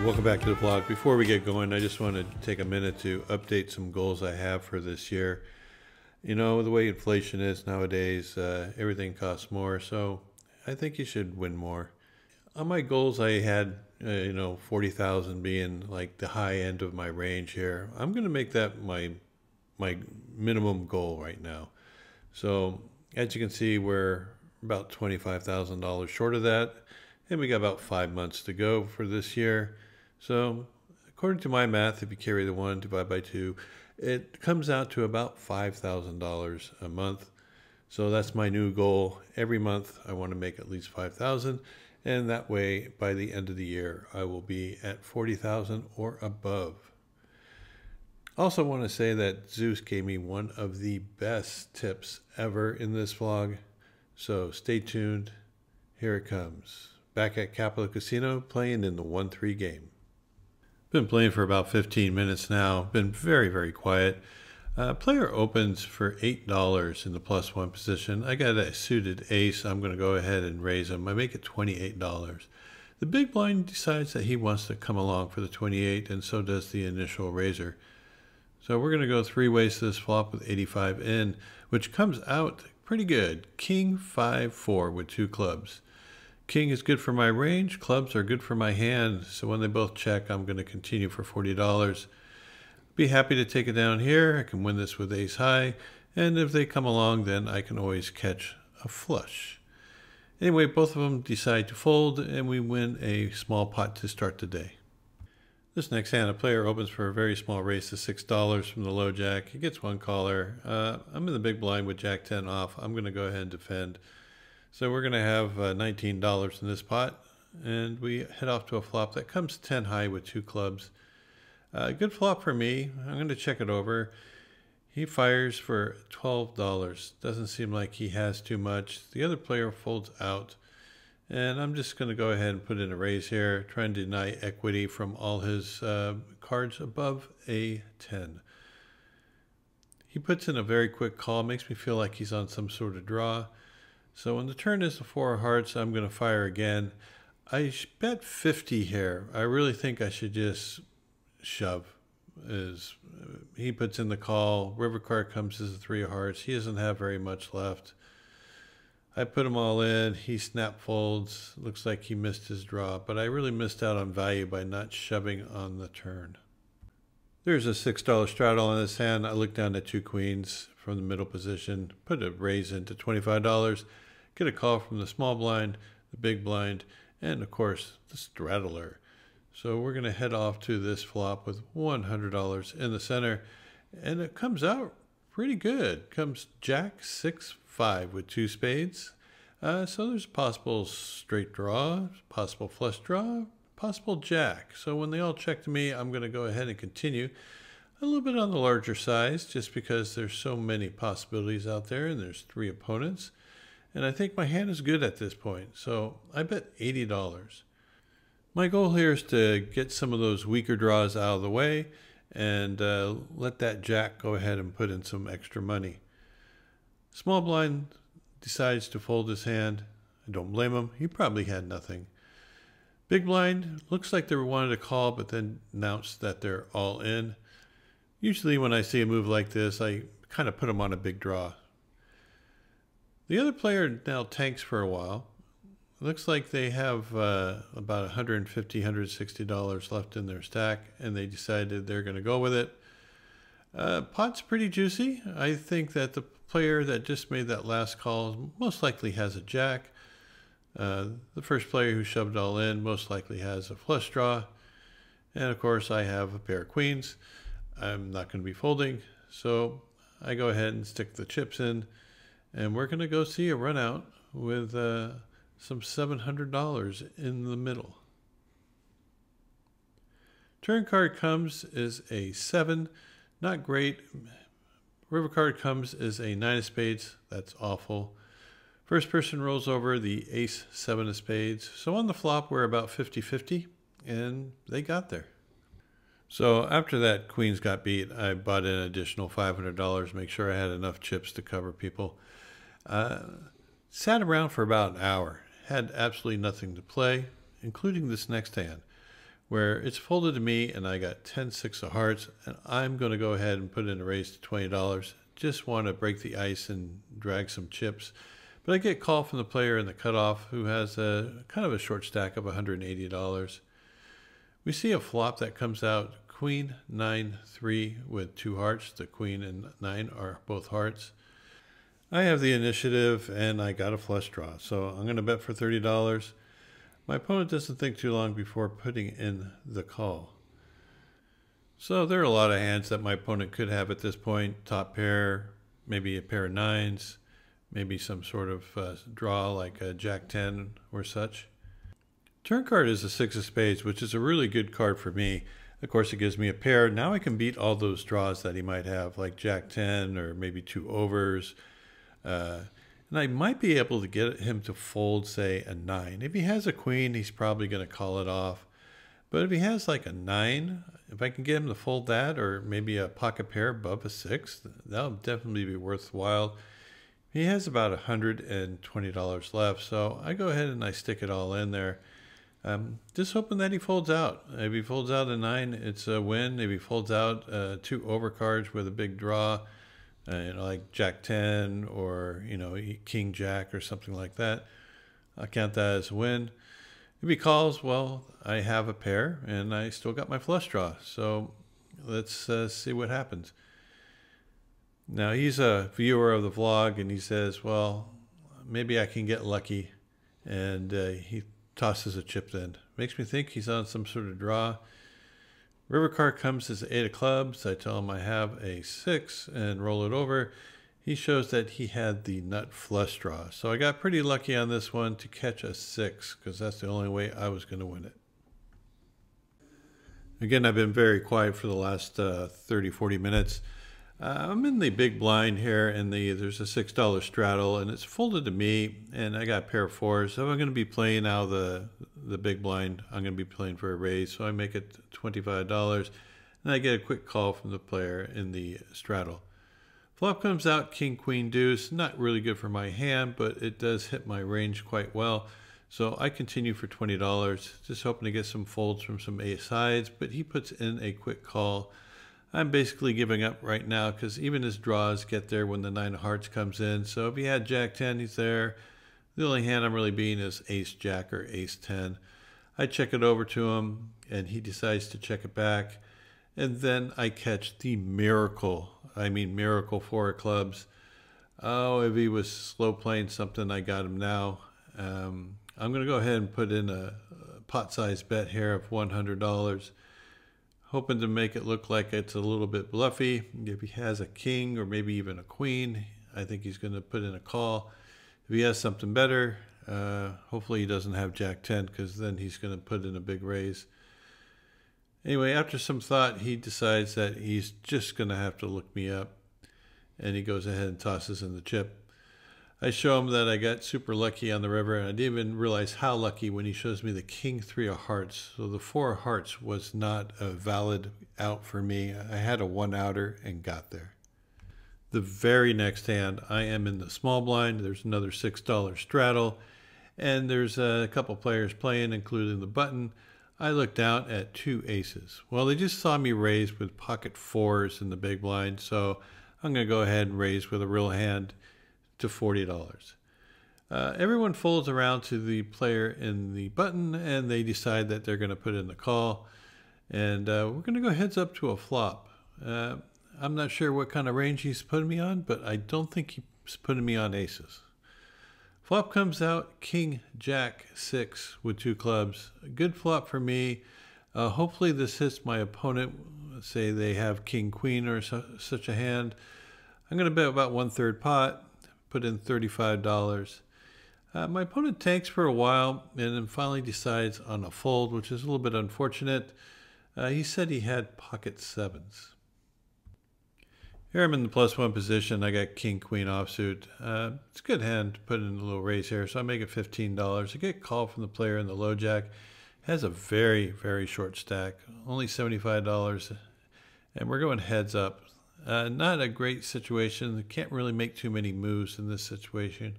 welcome back to the vlog. Before we get going, I just wanted to take a minute to update some goals I have for this year. You know, the way inflation is nowadays, everything costs more, so I think you should win more. On my goals, I had, 40,000 being like the high end of my range here. I'm going to make that my minimum goal right now. So as you can see, we're about $25,000 short of that, and we got about 5 months to go for this year. So according to my math, if you carry the 1 divided by 2, it comes out to about $5,000 a month. So that's my new goal. Every month I want to make at least 5,000, and that way by the end of the year I will be at 40,000 or above. Also want to say that Zeus gave me one of the best tips ever in this vlog. So stay tuned. Here it comes. Back at Capital Casino playing in the 1-3 game. Been playing for about 15 minutes now. Been very, very quiet. Player opens for $8 in the +1 position. I got a suited ace. I'm going to go ahead and raise him. I make it $28. The big blind decides that he wants to come along for the 28, and so does the initial raiser. So we're going to go 3 ways to this flop with 85 in, which comes out pretty good. King 5-4 with 2 clubs. King is good for my range. Clubs are good for my hand. So when they both check, I'm going to continue for $40. Be happy to take it down here. I can win this with ace high. And if they come along, then I can always catch a flush. Anyway, both of them decide to fold, and we win a small pot to start the day. This next hand, a player opens for a very small raise to $6 from the low jack. He gets 1 caller. I'm in the big blind with jack 10 off. I'm going to go ahead and defend. So we're going to have $19 in this pot, and we head off to a flop that comes 10 high with 2 clubs. Good flop for me. I'm going to check it over. He fires for $12. Doesn't seem like he has too much. The other player folds out, and I'm just going to go ahead and put in a raise here, trying to deny equity from all his cards above a 10. He puts in a very quick call. Makes me feel like he's on some sort of draw. So when the turn is the 4 of hearts, I'm going to fire again. I bet 50 here. I really think I should just shove. He puts in the call. River card comes as a 3 of hearts. He doesn't have very much left. I put them all in. He snap folds. Looks like he missed his draw, but I really missed out on value by not shoving on the turn. There's a $6 straddle on this hand. I look down at 2 queens from the middle position, put a raise into $25. Get a call from the small blind, the big blind, and of course the straddler. So we're going to head off to this flop with $100 in the center, and it comes out pretty good. Comes jack 6-5 with 2 spades. So there's a possible straight draw, possible flush draw, possible jack. So when they all check to me, I'm going to go ahead and continue a little bit on the larger size, just because there's so many possibilities out there, and there's 3 opponents. And I think my hand is good at this point, so I bet $80. My goal here is to get some of those weaker draws out of the way and let that jack go ahead and put in some extra money. Small blind decides to fold his hand. I don't blame him. He probably had nothing. Big blind looks like they wanted to call, but then announced that they're all in. Usually when I see a move like this, I kind of put them on a big draw. The other player now tanks for a while. It looks like they have about $150, $160 left in their stack, and they decided they're going to go with it. Pot's pretty juicy. I think that the player that just made that last call most likely has a jack. The first player who shoved all in most likely has a flush draw. And of course I have a pair of queens. I'm not going to be folding, so I go ahead and stick the chips in, and we're going to go see a run out with some $700 in the middle. Turn card comes is a 7, not great. River card comes is a 9 of spades, that's awful. First person rolls over the ace 7 of spades. So on the flop we're about 50-50, and they got there. So after that queens got beat, I bought an additional $500, make sure I had enough chips to cover people. Sat around for about an hour, had absolutely nothing to play, including this next hand. where it's folded to me and I got 10-6 of hearts, and I'm going to go ahead and put in a raise to $20. Just want to break the ice and drag some chips. But I get a call from the player in the cutoff who has a kind of a short stack of $180. We see a flop that comes out Queen 9-3 with 2 hearts. The Queen and 9 are both hearts. I have the initiative and I got a flush draw, so I'm going to bet for $30. My opponent doesn't think too long before putting in the call. So there are a lot of hands that my opponent could have at this point. Top pair, maybe a pair of 9s, maybe some sort of draw like a Jack 10 or such. Turn card is a 6 of spades, which is a really good card for me. Of course, it gives me a pair. Now I can beat all those draws that he might have, like Jack 10 or maybe 2 overs. And I might be able to get him to fold, say, a 9. If he has a queen, he's probably going to call it off. But if he has like a 9, if I can get him to fold that, or maybe a pocket pair above a 6, that'll definitely be worthwhile. He has about $120 left, so I go ahead and I stick it all in there. Just hoping that he folds out. If he folds out a 9, it's a win. If he folds out 2 overcards with a big draw, like Jack 10 or, King Jack or something like that, I count that as a win. If he calls, well, I have a pair and I still got my flush draw. So let's see what happens. Now, he's a viewer of the vlog and he says, well, maybe I can get lucky. And he tosses a chip in. Makes me think he's on some sort of draw. River card comes as 8 of clubs. I tell him I have a 6 and roll it over. He shows that he had the nut flush draw. So I got pretty lucky on this one to catch a 6 because that's the only way I was going to win it. Again, I've been very quiet for the last 30, 40 minutes. I'm in the big blind here and there's a $6 straddle and it's folded to me and I got a pair of 4s. So I'm going to be playing now the big blind. I'm going to be playing for a raise. So I make it $25 and I get a quick call from the player in the straddle. Flop comes out King, Queen, Deuce. Not really good for my hand, but it does hit my range quite well. So I continue for $20, just hoping to get some folds from some ace sides, but he puts in a quick call. I'm basically giving up right now because even his draws get there when the 9 of hearts comes in. So if he had Jack 10, he's there. The only hand I'm really beating is Ace Jack or Ace 10. I check it over to him and he decides to check it back. And then I catch the miracle 4 of clubs. Oh, if he was slow playing something, I got him now. I'm going to go ahead and put in a pot-sized bet here of $100. Hoping to make it look like it's a little bit bluffy. If he has a king or maybe even a queen, I think he's going to put in a call. If he has something better, hopefully he doesn't have Jack 10 because then he's going to put in a big raise. Anyway, after some thought, he decides that he's just going to have to look me up. And he goes ahead and tosses in the chip. I show him that I got super lucky on the river, and I didn't even realize how lucky when he shows me the King 3 of hearts. So the 4 of hearts was not a valid out for me. I had a 1-outer and got there. The very next hand, I am in the small blind. There's another $6 straddle, and there's a couple players playing, including the button. I look down at 2 aces. Well, they just saw me raise with pocket 4s in the big blind, so I'm going to go ahead and raise with a real hand to $40. Everyone folds around to the player in the button and they decide that they're going to put in the call, and we're going to go heads up to a flop. I'm not sure what kind of range he's putting me on, but I don't think he's putting me on aces. Flop comes out King Jack 6 with 2 clubs. A good flop for me. Hopefully this hits my opponent. Say they have King Queen or such a hand. I'm going to bet about 1/3 pot. Put in $35. My opponent tanks for a while and then finally decides on a fold, which is a little bit unfortunate. He said he had pocket 7s. Here I'm in the +1 position. I got King Queen offsuit. It's a good hand to put in a little raise here, so I make it $15. I get a call from the player in the low jack. Has a very, very short stack, only $75, and we're going heads up. Not a great situation. Can't really make too many moves in this situation.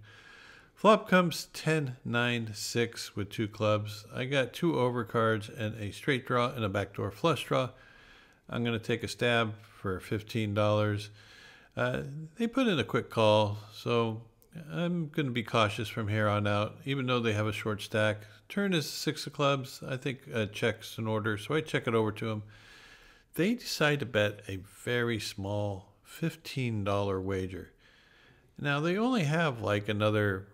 Flop comes 10-9-6 with 2 clubs. I got 2 overcards and a straight draw and a backdoor flush draw. I'm going to take a stab for $15. They put in a quick call, so I'm going to be cautious from here on out, even though they have a short stack. Turn is 6 of clubs. I think check's in order, so I check it over to them. They decide to bet a very small $15 wager. Now, they only have like another,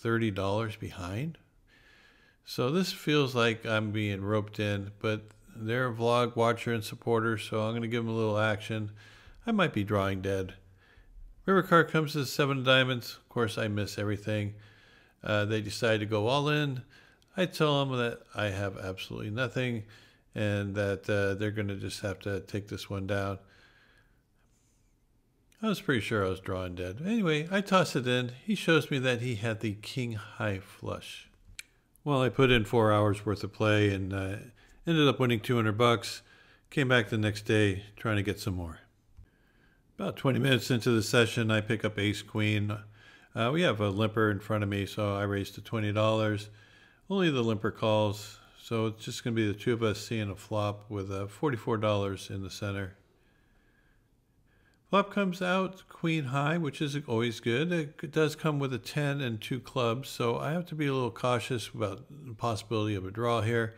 $30 behind. So this feels like I'm being roped in, but they're a vlog watcher and supporter, so I'm going to give them a little action. I might be drawing dead. River card comes to 7 of diamonds. Of course, I miss everything. They decide to go all in. I tell them that I have absolutely nothing and that they're going to just have to take this one down. I was pretty sure I was drawing dead. Anyway, I toss it in. He shows me that he had the king high flush. Well, I put in 4 hours worth of play and ended up winning $200. Came back the next day trying to get some more. About 20 minutes into the session, I pick up ace queen. We have a limper in front of me, so I raised to $20. Only the limper calls, so it's just going to be the 2 of us seeing a flop with $44 in the center. Flop comes out queen high, which is always good. It does come with a 10 and 2 clubs, so I have to be a little cautious about the possibility of a draw here.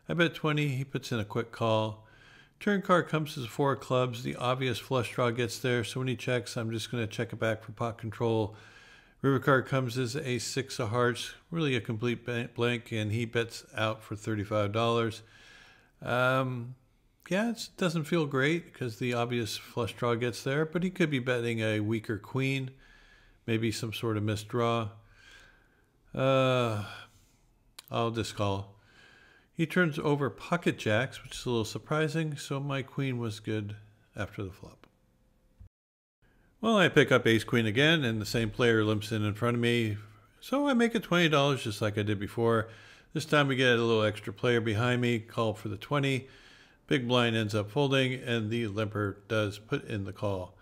I bet 20. He puts in a quick call. Turn card comes as 4 clubs. The obvious flush draw gets there, so when he checks, I'm just going to check it back for pot control. River card comes as a 6 of hearts, really a complete blank, and he bets out for $35. Yeah, it doesn't feel great because the obvious flush draw gets there, but he could be betting a weaker queen, maybe some sort of missed draw. I'll just call. He turns over pocket jacks, which is a little surprising, so my queen was good after the flop. Well, I pick up ace queen again, and the same player limps in front of me, so I make it $20 just like I did before. This time we get a little extra player behind me, call for the 20. Big blind ends up folding, and the limper does put in the call.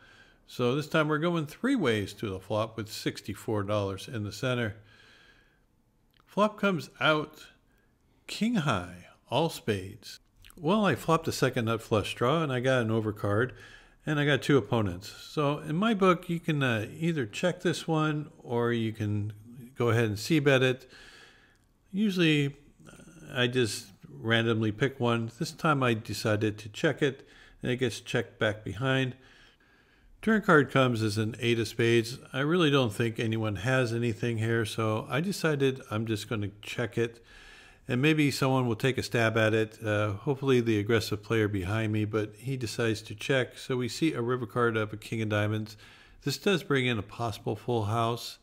So this time we're going 3 ways to the flop with $64 in the center. Flop comes out king high, all spades. Well, I flopped a second nut flush draw, and I got an overcard, and I got 2 opponents. So in my book, you can either check this one, or you can go ahead and c-bet it. Usually, I just randomly pick one. This time I decided to check it, and it gets checked back behind. Turn card comes as an 8 of spades. I really don't think anyone has anything here, so I decided I'm just going to check it, and maybe someone will take a stab at it. Hopefully the aggressive player behind me, but he decides to check, so we see a river card of a king of diamonds. This does bring in a possible full house.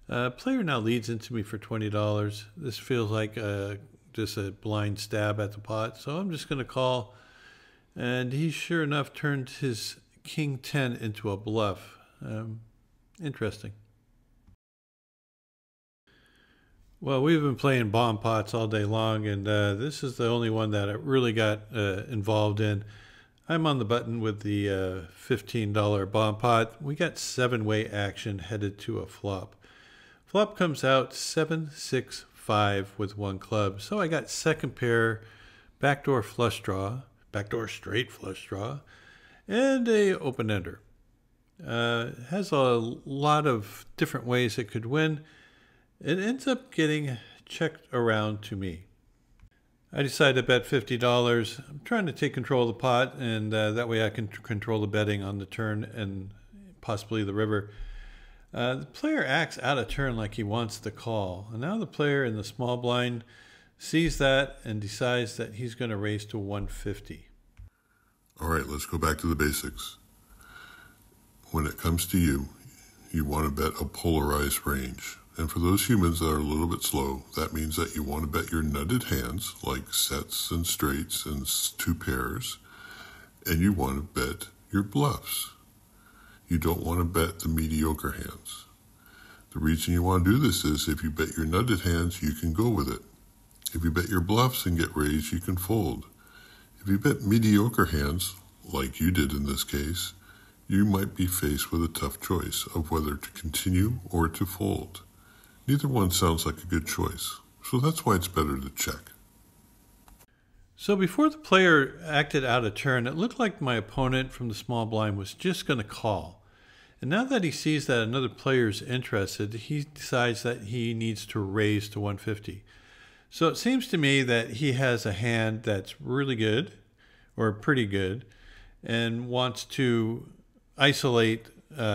Player now leads into me for $20. This feels like just a blind stab at the pot, so I'm just going to call, and he sure enough turned his king 10 into a bluff. Interesting. Well, we've been playing bomb pots all day long, and this is the only one that I really got involved in. I'm on the button with the $15 bomb pot. We got 7-way action headed to a flop. Flop comes out 7-6-5 with 1 club. So I got second pair, backdoor flush draw, backdoor straight flush draw, and a open ender. Has a lot of different ways it could win. It ends up getting checked around to me. I decided to bet $50. I'm trying to take control of the pot, and that way I can control the betting on the turn and possibly the river. The player acts out of turn like he wants the call. And now the player in the small blind sees that and decides that he's going to raise to 150. All right, let's go back to the basics. When it comes to you, you want to bet a polarized range. And for those humans that are a little bit slow, that means that you want to bet your nutted hands, like sets and straights and 2 pairs, and you want to bet your bluffs. You don't want to bet the mediocre hands. The reason you want to do this is if you bet your nutted hands, you can go with it. If you bet your bluffs and get raised, you can fold. If you bet mediocre hands, like you did in this case, you might be faced with a tough choice of whether to continue or to fold. Neither one sounds like a good choice, so that's why it's better to check. So before the player acted out a turn, it looked like my opponent from the small blind was just going to call. And now that he sees that another player is interested, he decides that he needs to raise to 150. So it seems to me that he has a hand that's really good, or pretty good, and wants to isolate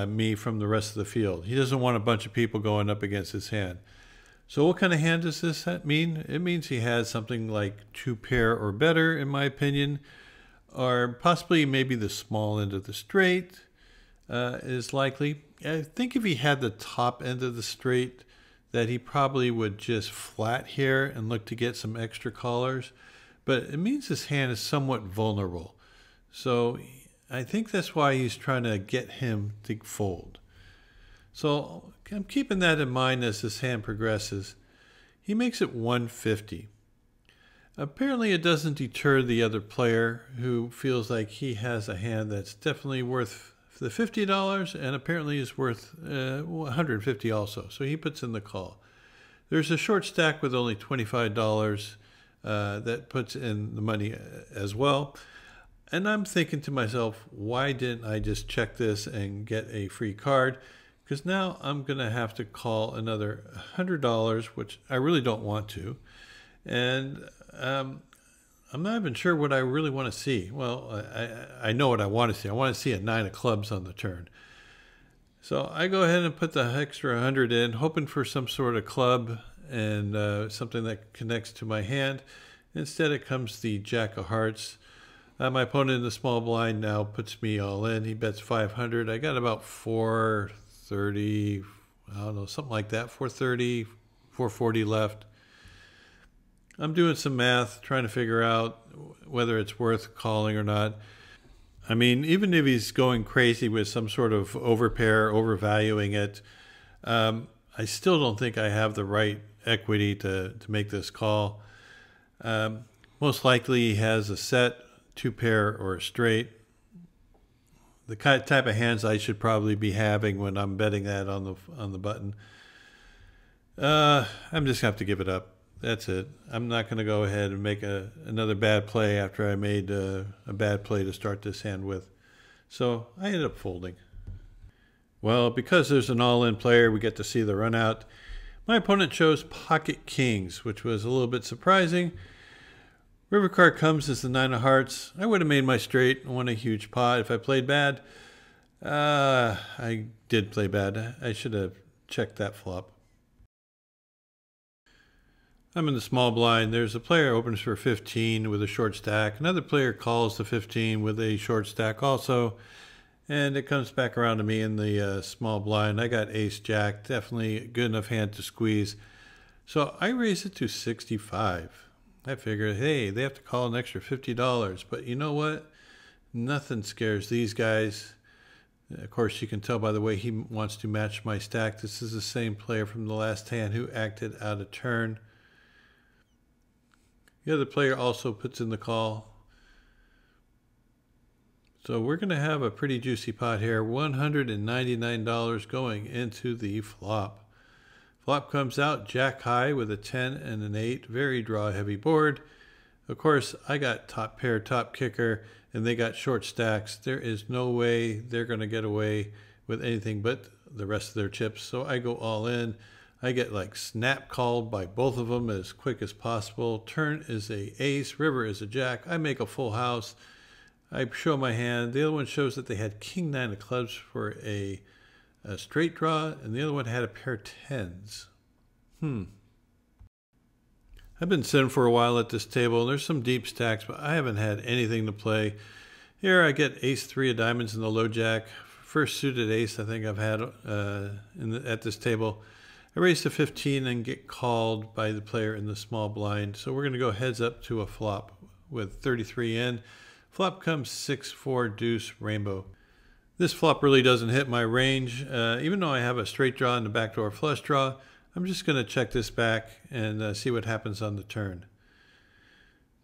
me from the rest of the field. He doesn't want a bunch of people going up against his hand. So what kind of hand does this mean? It means he has something like 2 pair or better, in my opinion, or possibly maybe the small end of the straight is likely. I think if he had the top end of the straight, that he probably would just flat here and look to get some extra callers. But it means his hand is somewhat vulnerable. So I think that's why he's trying to get him to fold. So I'm keeping that in mind as this hand progresses. He makes it 150. Apparently it doesn't deter the other player who feels like he has a hand that's definitely worth the $50 and apparently is worth $150 also. So he puts in the call. There's a short stack with only $25 that puts in the money as well. And I'm thinking to myself, why didn't I just check this and get a free card? Because now I'm going to have to call another $100, which I really don't want to. And I'm not even sure what I really want to see. Well, I know what I want to see. I want to see a 9 of clubs on the turn. So I go ahead and put the extra 100 in, hoping for some sort of club and something that connects to my hand. Instead, it comes the Jack of Hearts. My opponent in the small blind now puts me all in. He bets 500. I got about 430, I don't know, something like that, 430, 440 left. I'm doing some math, trying to figure out whether it's worth calling or not. I mean, even if he's going crazy with some sort of overpair, overvaluing it, I still don't think I have the right equity to make this call. Most likely he has a set, 2 pair, or a straight. The type of hands I should probably be having when I'm betting that on the button. I'm just gonna have to give it up. That's it. I'm not going to go ahead and make another bad play after I made a bad play to start this hand with. So I ended up folding. Well, because there's an all-in player, we get to see the run out. My opponent chose pocket kings, which was a little bit surprising. River card comes as the 9 of hearts. I would have made my straight and won a huge pot if I played bad. I did play bad. I should have checked that flop. I'm in the small blind. There's a player opens for 15 with a short stack. Another player calls the 15 with a short stack also. And it comes back around to me in the small blind. I got ace jack, definitely a good enough hand to squeeze. So I raise it to 65. I figured, hey, they have to call an extra $50. But you know what? Nothing scares these guys. Of course, you can tell by the way he wants to match my stack. This is the same player from the last hand who acted out of turn. The other player also puts in the call. So we're going to have a pretty juicy pot here. $199 going into the flop. Flop comes out jack high with a 10 and an 8. Very draw heavy board. Of course, I got top pair, top kicker, and they got short stacks. There is no way they're going to get away with anything but the rest of their chips. So I go all in. I get like snap called by both of them as quick as possible. Turn is a ace, river is a jack. I make a full house. I show my hand. The other one shows that they had king 9 of clubs for a straight draw, and the other one had a pair of 10s. I've been sitting for a while at this table. There's some deep stacks, but I haven't had anything to play. Here I get ace 3 of diamonds in the low jack. First suited ace I think I've had at this table. I raise to 15 and get called by the player in the small blind. So we're going to go heads up to a flop with 33 in. Flop comes 6-4 deuce rainbow. This flop really doesn't hit my range. Even though I have a straight draw and a backdoor flush draw, I'm just going to check this back and see what happens on the turn.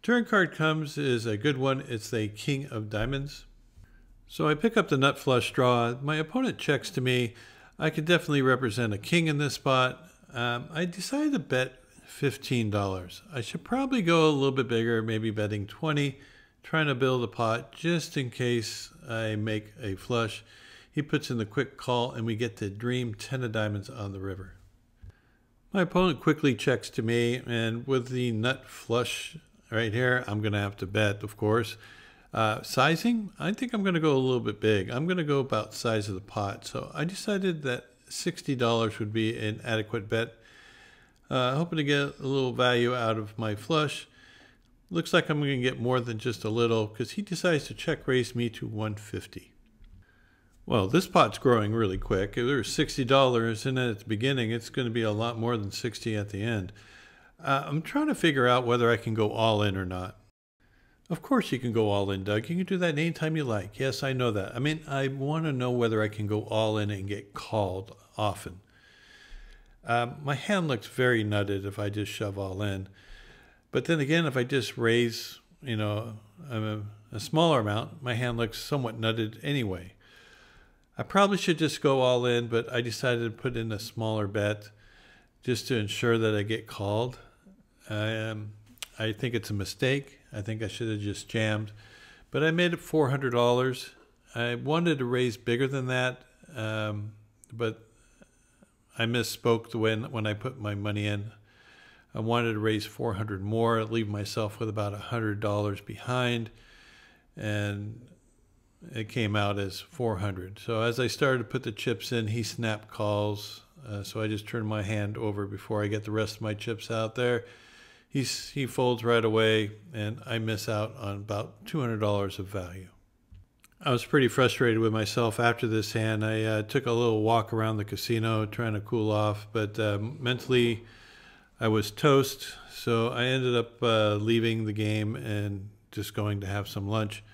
Turn card comes is a good one. It's the king of diamonds. So I pick up the nut flush draw. My opponent checks to me. I could definitely represent a king in this spot. I decided to bet $15. I should probably go a little bit bigger, maybe betting 20, trying to build a pot just in case I make a flush. He puts in the quick call and we get the dream 10 of diamonds on the river. My opponent quickly checks to me, and with the nut flush right here, I'm going to have to bet, of course. Sizing, I think I'm going to go a little bit big. I'm going to go about size of the pot. So I decided that $60 would be an adequate bet. Hoping to get a little value out of my flush. Looks like I'm going to get more than just a little because he decides to check raise me to 150. Well, this pot's growing really quick. If there's $60 in it at the beginning, it's going to be a lot more than 60 at the end. I'm trying to figure out whether I can go all in or not. Of course you can go all in, Doug. You can do that anytime you like. Yes, I know that. I mean, I want to know whether I can go all in and get called often. My hand looks very nutted if I just shove all in. But then again, if I just raise, a smaller amount, my hand looks somewhat nutted anyway. I probably should just go all in, but I decided to put in a smaller bet just to ensure that I get called. I think it's a mistake. I think I should have just jammed. But I made it $400. I wanted to raise bigger than that, but I misspoke when I put my money in. I wanted to raise $400 more, leave myself with about $100 behind, and it came out as $400. So as I started to put the chips in, he snapped calls. So I just turned my hand over before I get the rest of my chips out there. He folds right away, and I miss out on about $200 of value. I was pretty frustrated with myself after this hand. I took a little walk around the casino trying to cool off, but mentally I was toast. So I ended up leaving the game and just going to have some lunch.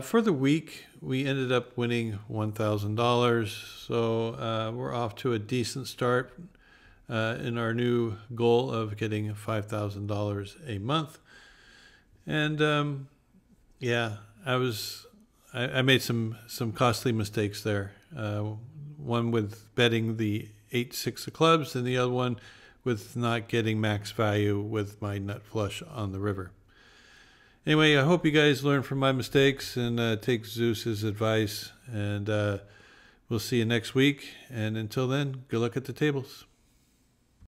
For the week, we ended up winning $1,000, so we're off to a decent start in our new goal of getting $5,000 a month. And yeah, I made some costly mistakes there. One with betting the 8-6 of clubs, and the other one with not getting max value with my nut flush on the river. Anyway, I hope you guys learn from my mistakes and take Zeus's advice. And we'll see you next week. And until then, good luck at the tables.